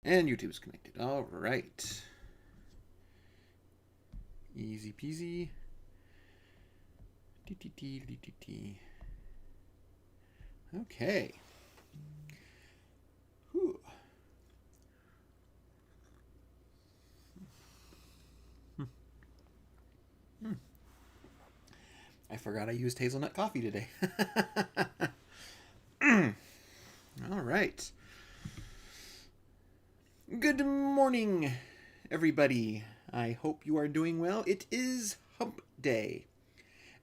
And YouTube's connected. All right. Easy peasy. Okay. Whew. I forgot I used hazelnut coffee today. All right. Good morning, everybody. I hope you are doing well. It is Hump Day.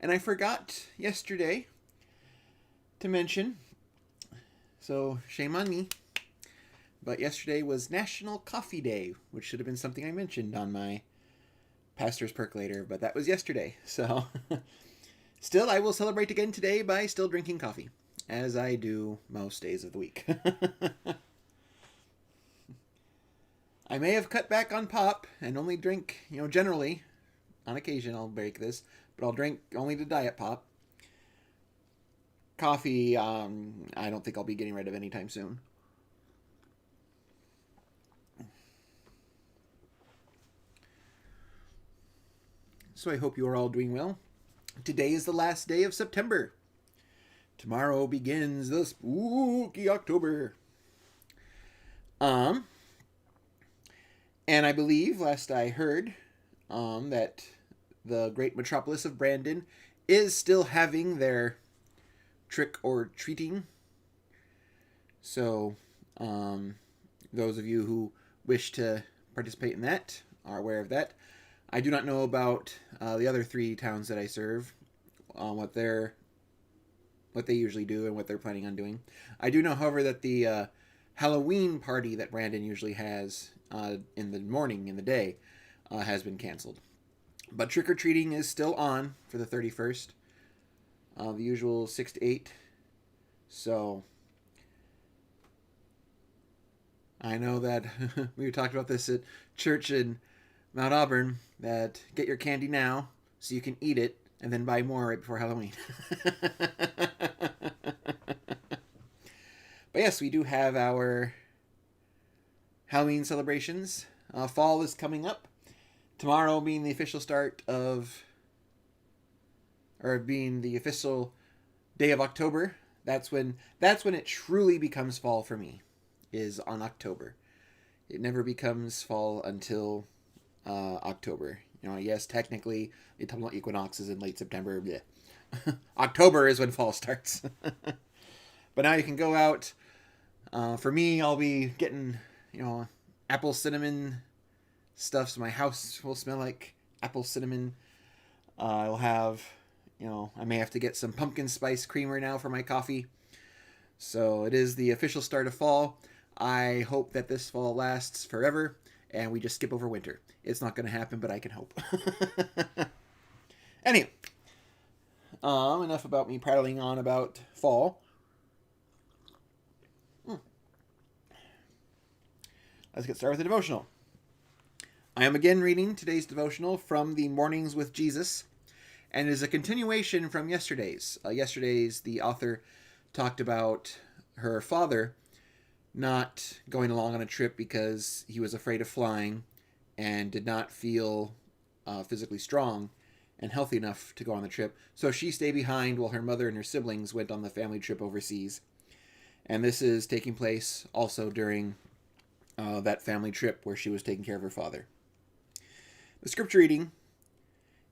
And I forgot yesterday to mention, so shame on me, but yesterday was National Coffee Day, which should have been something I mentioned on my pastor's percolator, but that was yesterday. So still, I will celebrate again today by still drinking coffee, as I do most days of the week. I may have cut back on pop and only drink, generally, on occasion I'll break this, but I'll drink only the diet pop. Coffee, I don't think I'll be getting rid of anytime soon. So I hope you are all doing well. Today is the last day of September. Tomorrow begins the spooky October. And I believe, last I heard, that the great metropolis of Brandon is still having their trick or treating. So, those of you who wish to participate in that are aware of that. I do not know about the other 3 towns that I serve, what they usually do and what they're planning on doing. I do know, however, that the Halloween party that Brandon usually has in the morning, in the day, has been canceled. But trick-or-treating is still on for the 31st. The usual 6 to 8. So, I know that we talked about this at church in Mount Auburn, that get your candy now so you can eat it and then buy more right before Halloween. But yes, we do have our Halloween celebrations. Fall is coming up. Tomorrow being the official start of, or being the official day of October. That's when it truly becomes fall for me, is on October. It never becomes fall until October. Yes, technically the autumnal equinox is in late September. October is when fall starts. But now you can go out. For me, I'll be getting, apple cinnamon stuff, so my house will smell like apple cinnamon. I'll have, I may have to get some pumpkin spice creamer now for my coffee. So it is the official start of fall. I hope that this fall lasts forever and we just skip over winter. It's not going to happen, but I can hope. Anyway, enough about me prattling on about fall. Let's get started with the devotional. I am again reading today's devotional from the Mornings with Jesus, and it is a continuation from yesterday's. Yesterday's, the author talked about her father not going along on a trip because he was afraid of flying and did not feel physically strong and healthy enough to go on the trip. So she stayed behind while her mother and her siblings went on the family trip overseas. And this is taking place also during that family trip where she was taking care of her father. The scripture reading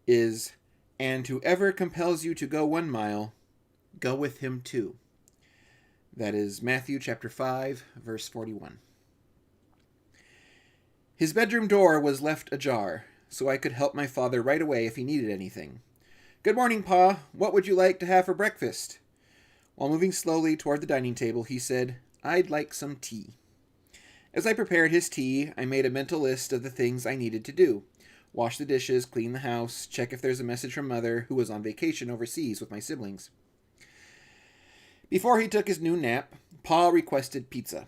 is, "And whoever compels you to go 1 mile, go with him 2." That is Matthew chapter 5, verse 41. His bedroom door was left ajar, so I could help my father right away if he needed anything. "Good morning, Pa. What would you like to have for breakfast?" While moving slowly toward the dining table, he said, "I'd like some tea." As I prepared his tea, I made a mental list of the things I needed to do. Wash the dishes, clean the house, check if there's a message from Mother, who was on vacation overseas with my siblings. Before he took his noon nap, Pa requested pizza.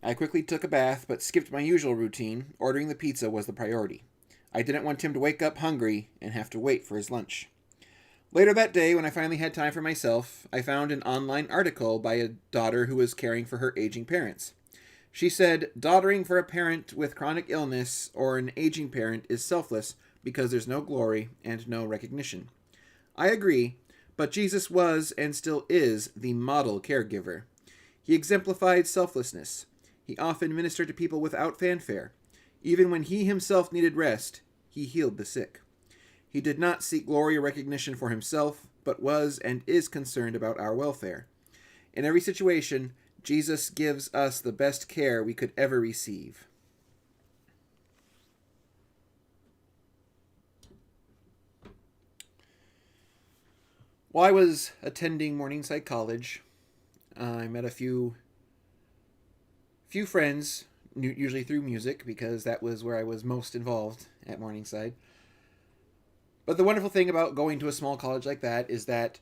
I quickly took a bath, but skipped my usual routine. Ordering the pizza was the priority. I didn't want him to wake up hungry and have to wait for his lunch. Later that day, when I finally had time for myself, I found an online article by a daughter who was caring for her aging parents. She said, "Doddering for a parent with chronic illness or an aging parent is selfless because there's no glory and no recognition." I agree, but Jesus was and still is the model caregiver. He exemplified selflessness. He often ministered to people without fanfare. Even when he himself needed rest, he healed the sick. He did not seek glory or recognition for himself, but was and is concerned about our welfare. In every situation, Jesus gives us the best care we could ever receive. While I was attending Morningside College, I met a few friends, usually through music, because that was where I was most involved at Morningside. But the wonderful thing about going to a small college like that is that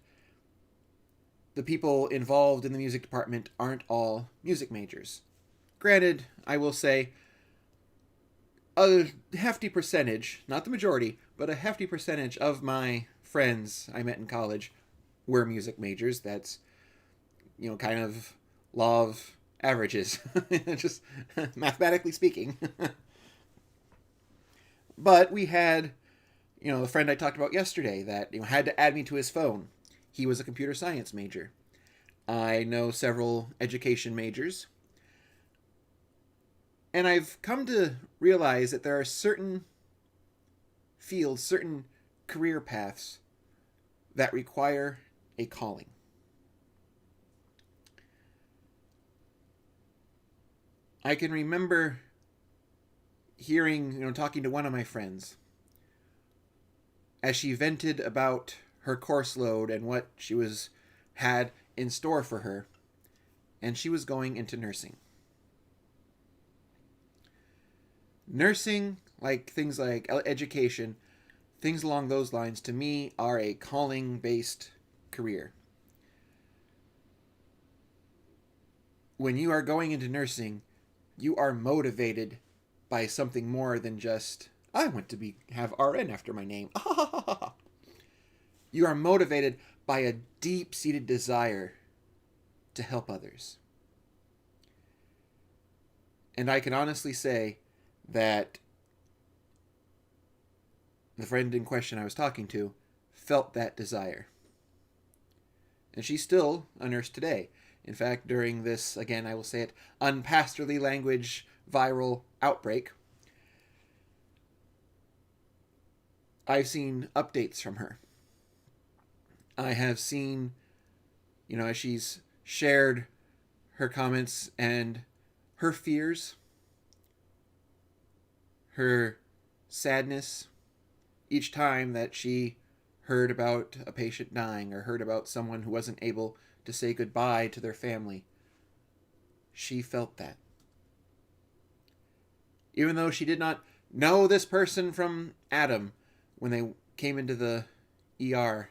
the people involved in the music department aren't all music majors. Granted, I will say a hefty percentage, not the majority, but a hefty percentage of my friends I met in college were music majors. That's, kind of law of averages, just mathematically speaking. But we had, the friend I talked about yesterday that had to add me to his phone. He was a computer science major. I know several education majors. And I've come to realize that there are certain fields, certain career paths that require a calling. I can remember hearing, talking to one of my friends as she vented about her course load and what she had in store for her, and she was going into nursing. Nursing, like things like education, things along those lines, to me, are a calling-based career. When you are going into nursing, you are motivated by something more than just, I want to have RN after my name. You are motivated by a deep-seated desire to help others. And I can honestly say that the friend in question I was talking to felt that desire. And she's still a nurse today. In fact, during this, again, I will say it, unpastorly language viral outbreak, I've seen updates from her. I have seen, as she's shared her comments and her fears, her sadness, each time that she heard about a patient dying or heard about someone who wasn't able to say goodbye to their family. She felt that. Even though she did not know this person from Adam when they came into the ER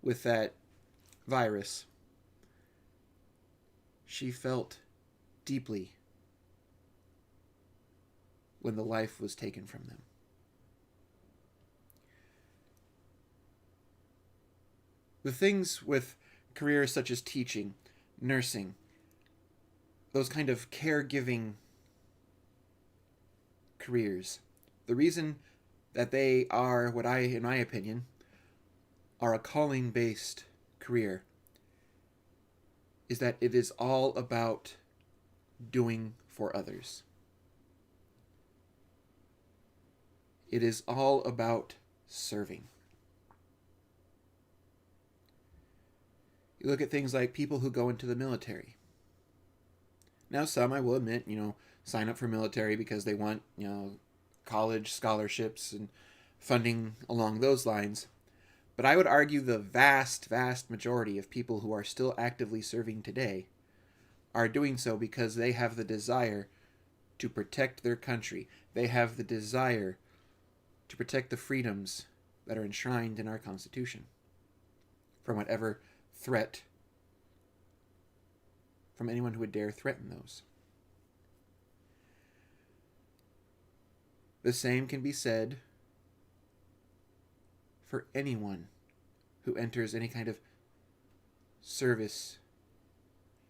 with that virus, she felt deeply when the life was taken from them. The things with careers such as teaching, nursing, those kind of caregiving careers, the reason that they are what in my opinion, are a calling-based career is that it is all about doing for others. It is all about serving. You look at things like people who go into the military. Now, some, I will admit, sign up for military because they want, college scholarships and funding along those lines. But I would argue the vast, vast majority of people who are still actively serving today are doing so because they have the desire to protect their country. They have the desire to protect the freedoms that are enshrined in our Constitution from whatever threat from anyone who would dare threaten those. The same can be said for anyone who enters any kind of service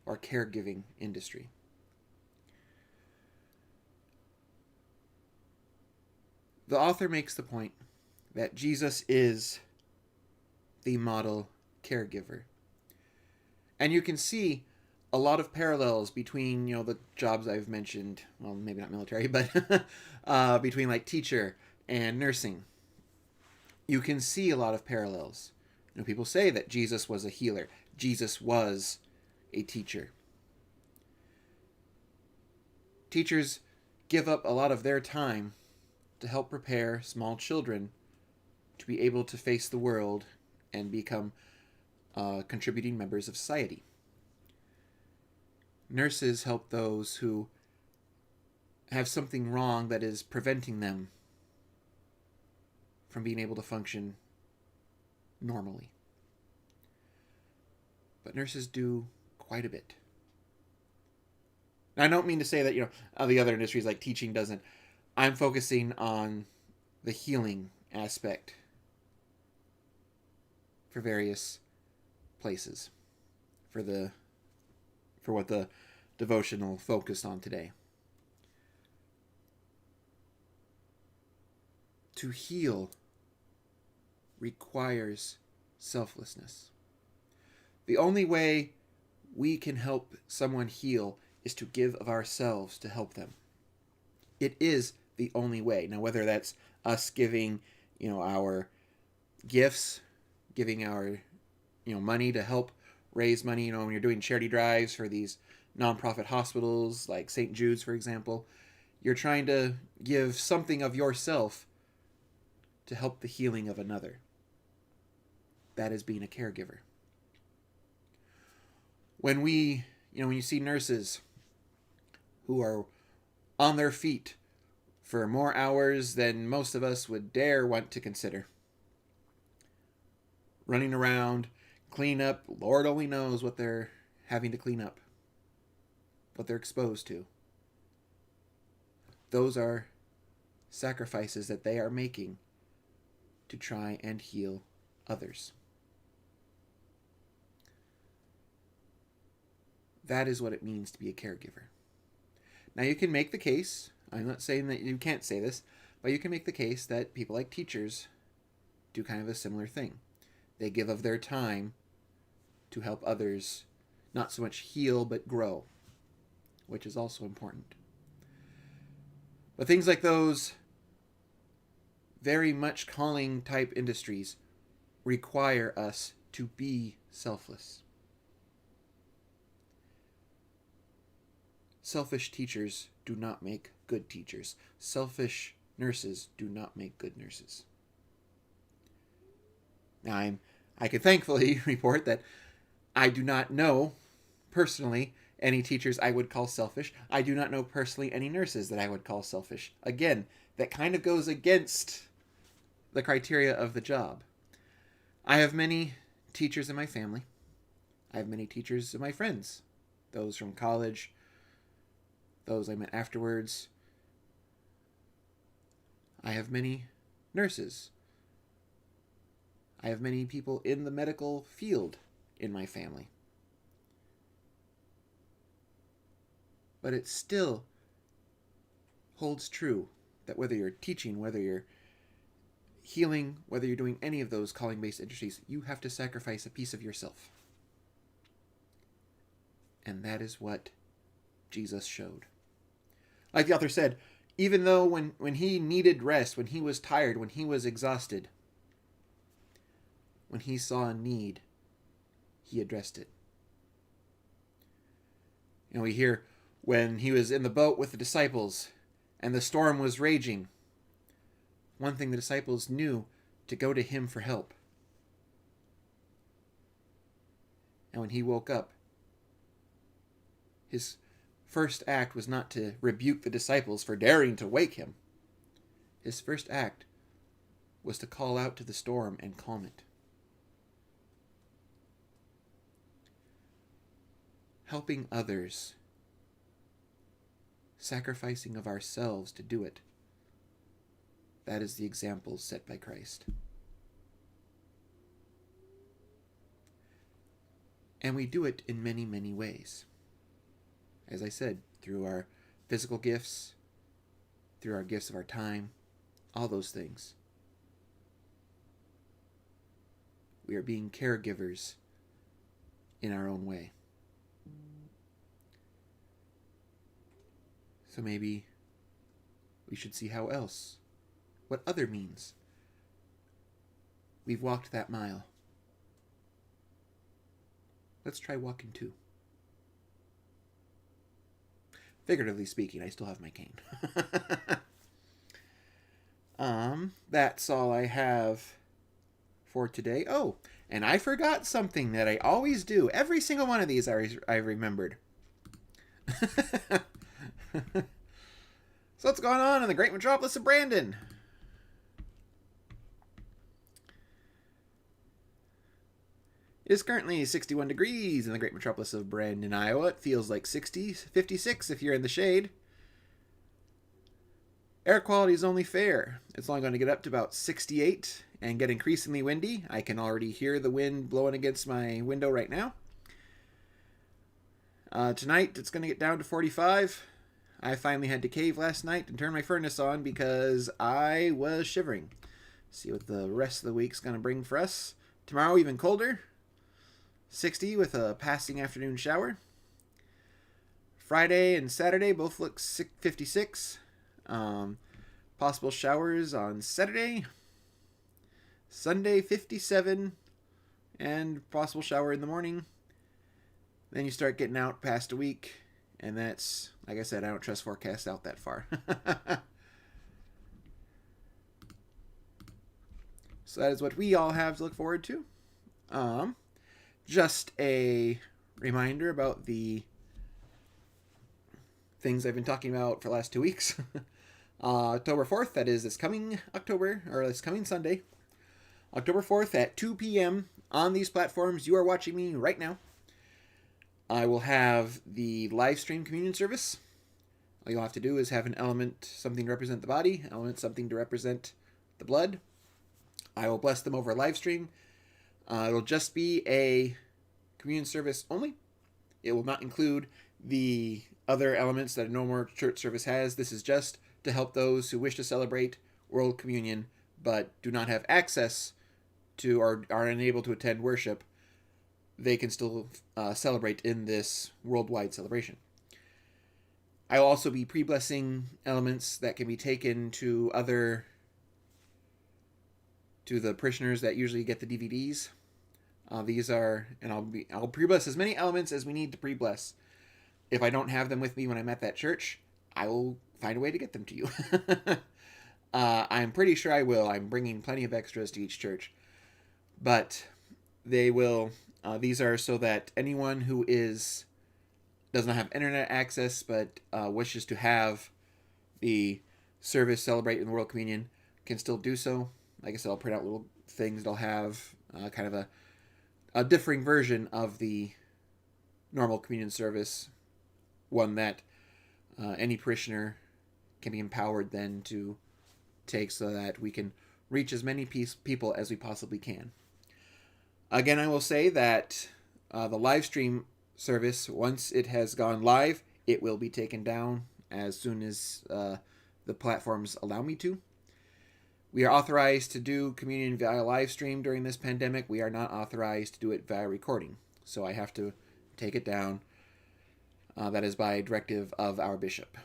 or caregiving industry. The author makes the point that Jesus is the model caregiver. And you can see a lot of parallels between, the jobs I've mentioned. Well, maybe not military, but between like teacher and nursing. You can see a lot of parallels. People say that Jesus was a healer. Jesus was a teacher. Teachers give up a lot of their time to help prepare small children to be able to face the world and become contributing members of society. Nurses help those who have something wrong that is preventing them from being able to function normally. But nurses do quite a bit. Now, I don't mean to say that, the other industries like teaching doesn't. I'm focusing on the healing aspect for various places for what the devotional focused on today. To heal requires selflessness. The only way we can help someone heal is to give of ourselves to help them. It is the only way. Now, whether that's us giving, our gifts, giving our, money to help raise money, when you're doing charity drives for these nonprofit hospitals like St. Jude's, for example, you're trying to give something of yourself to help the healing of another. That is being a caregiver. When when you see nurses who are on their feet for more hours than most of us would dare want to consider, running around, clean up, Lord only knows what they're having to clean up, what they're exposed to. Those are sacrifices that they are making to try and heal others. That is what it means to be a caregiver. Now, you can make the case, I'm not saying that you can't say this, but you can make the case that people like teachers do kind of a similar thing. They give of their time to help others not so much heal, but grow, which is also important. But things like those very much calling type industries require us to be selfless. Selfish teachers do not make good teachers. Selfish nurses do not make good nurses. Now, I can thankfully report that I do not know personally any teachers I would call selfish. I do not know personally any nurses that I would call selfish. Again, that kind of goes against the criteria of the job. I have many teachers in my family. I have many teachers in my friends. Those from college, those I met afterwards. I have many nurses. I have many people in the medical field in my family. But it still holds true that whether you're teaching, whether you're healing, whether you're doing any of those calling-based industries, you have to sacrifice a piece of yourself. And that is what Jesus showed. Like the author said, even though when he needed rest, when he was tired, when he was exhausted, when he saw a need, he addressed it. We hear when he was in the boat with the disciples and the storm was raging, one thing the disciples knew, to go to him for help. And when he woke up, his first act was not to rebuke the disciples for daring to wake him. His first act was to call out to the storm and calm it. Helping others, sacrificing of ourselves to do it, that is the example set by Christ. And we do it in many, many ways. As I said, through our physical gifts, through our gifts of our time, all those things. We are being caregivers in our own way. So maybe we should see how else, what other means we've walked that mile. Let's try walking too. Figuratively speaking, I still have my cane. That's all I have for today. Oh, and I forgot something that I always do. Every single one of these I remembered. So what's going on in the great metropolis of Brandon? It is currently 61 degrees in the great metropolis of Brandon, Iowa. It feels like 56 if you're in the shade. Air quality is only fair. It's only going to get up to about 68 and get increasingly windy. I can already hear the wind blowing against my window right now. Tonight it's going to get down to 45. I finally had to cave last night and turn my furnace on because I was shivering. See what the rest of the week's going to bring for us. Tomorrow even colder. 60 with a passing afternoon shower. Friday and Saturday both look 56. Possible showers on Saturday. Sunday 57 and possible shower in the morning. Then you start getting out past a week, and that's, like I said, I don't trust forecasts out that far. So that is what we all have to look forward to. Just a reminder about the things I've been talking about for the last 2 weeks. October 4th, that is this coming Sunday. October 4th at 2 p.m. on these platforms you are watching me right now. I will have the live stream communion service. All you'll have to do is have an element, something to represent the body, element, something to represent the blood. I will bless them over a live stream. It'll just be a communion service only. It will not include the other elements that a normal church service has. This is just to help those who wish to celebrate World Communion but do not have access to or are unable to attend worship. They can still celebrate in this worldwide celebration. I will also be pre-blessing elements that can be taken to the parishioners that usually get the DVDs. These are, and I'll pre-bless as many elements as we need to pre-bless. If I don't have them with me when I'm at that church, I will find a way to get them to you. I'm pretty sure I will. I'm bringing plenty of extras to each church. But they will, these are so that anyone who does not have internet access but wishes to have the service celebrate in the World Communion can still do so. Like I said, I'll print out little things that'll have kind of a differing version of the normal communion service, one that any parishioner can be empowered then to take so that we can reach as many people as we possibly can. Again, I will say that the live stream service, once it has gone live, it will be taken down as soon as the platforms allow me to. We are authorized to do communion via live stream during this pandemic. We are not authorized to do it via recording. So I have to take it down. That is by directive of our bishop.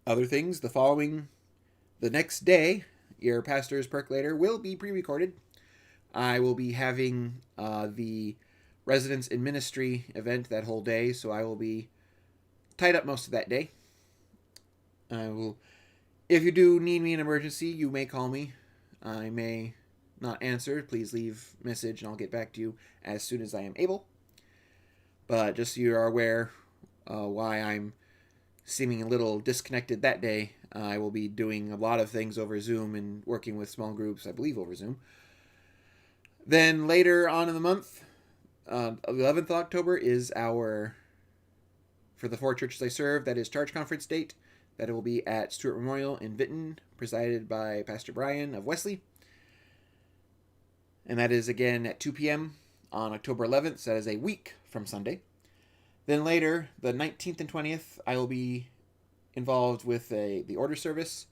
Other things, the next day, your pastor's Percolator will be pre-recorded. I will be having the Residents in Ministry event that whole day, so I will be tied up most of that day. If you do need me in an emergency, you may call me. I may not answer. Please leave a message and I'll get back to you as soon as I am able. But just so you are aware why I'm seeming a little disconnected that day, I will be doing a lot of things over Zoom and working with small groups, I believe over Zoom. Then later on in the month, 11th of October is for the 4 churches I serve, that is Charge Conference date. That it will be at Stewart Memorial in Vinton, presided by Pastor Brian of Wesley. And that is again at 2 p.m. on October 11th, so that is a week from Sunday. Then later, the 19th and 20th, I will be involved with the order service.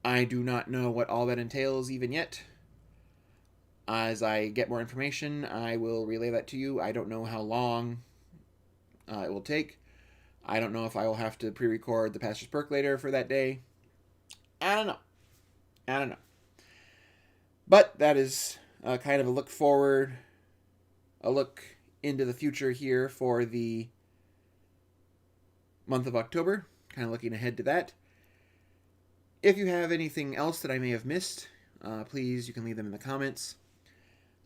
I do not know what all that entails even yet. As I get more information, I will relay that to you. I don't know how long it will take. I don't know if I will have to pre-record the Pastor's Percolator for that day. I don't know. I don't know. But that is kind of a look forward, a look into the future here for the month of October. Kind of looking ahead to that. If you have anything else that I may have missed, please, you can leave them in the comments.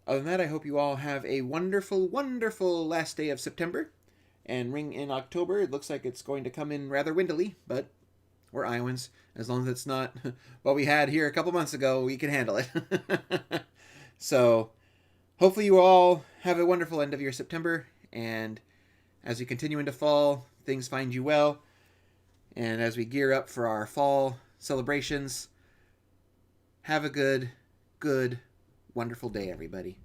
Other than that, I hope you all have a wonderful, wonderful last day of September. And ring in October. It looks like it's going to come in rather windily, but we're Iowans. As long as it's not what we had here a couple months ago, we can handle it. So, hopefully you all have a wonderful end of your September. And as we continue into fall, things find you well. And as we gear up for our fall celebrations, have a good, wonderful day, everybody.